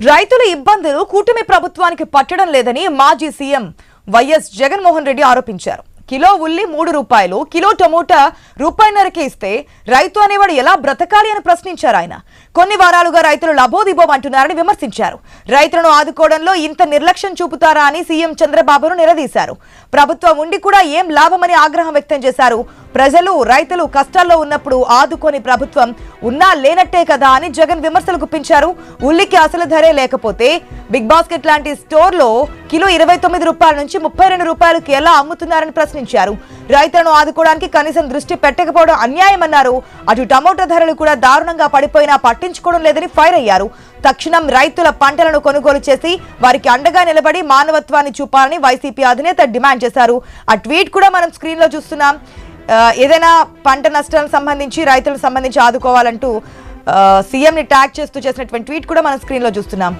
రైతుల ఇబ్బందులు కూటమి ప్రభుత్వానికి పట్టడం లేదని మాజీ సీఎం వైఎస్ జగన్మోహన్ రెడ్డి ఆరోపించారు. కిలో ఉల్లి 3 రూపాయలు, కిలో టమోటా రూపాయన్నరకే ఇస్తే రైతు అనేవాడు ఎలా బ్రతకాలి అని ప్రశ్నించారు ఆయన. కొన్ని వారాలుగా రైతులు లబోదిబోం అంటున్నారని విమర్శించారు. రైతులను ఆదుకోవడంలో ఇంత నిర్లక్ష్యం చూపుతారా అని సీఎం చంద్రబాబును నిలదీశారు. ప్రభుత్వం ఉండి కూడా ఏం లాభమని ఆగ్రహం వ్యక్తం చేశారు. ప్రజలు రైతులు కష్టాల్లో ఉన్నప్పుడు ఆదుకోని ప్రభుత్వం ఉన్నా లేనట్టే కదా అని జగన్ విమర్శలు గుప్పించారు. ఉల్లికి అసలు ధరే లేకపోతే బిగ్ బాస్కెట్ లాంటి స్టోర్లో కిలో 29 రూపాయల నుంచి 32 రూపాయలకి ఎలా అమ్ముతున్నారని ప్రశ్నించారు. రైతులను ఆదుకోవడానికి కనీసం దృష్టి పెట్టకపోవడం అన్యాయమన్నారు. అటు టమోటా ధరలు కూడా దారుణంగా పడిపోయినా పట్టించుకోవడం లేదని ఫైర్ అయ్యారు. తక్షణం రైతుల పంటలను కొనుగోలు చేసి వారికి అండగా నిలబడి మానవత్వాన్ని చూపాలని వైసీపీ అధినేత డిమాండ్ చేశారు. ఆ ట్వీట్ కూడా మనం స్క్రీన్ లో చూస్తున్నాం. ఏదైనా పంట నష్టాలకు సంబంధించి రైతులకు సంబంధించి ఆదుకోవాలంటూ సీఎం ని ట్యాగ్ చేస్తూ చేసినటువంటి ట్వీట్ కూడా మనం స్క్రీన్ లో చూస్తున్నాం.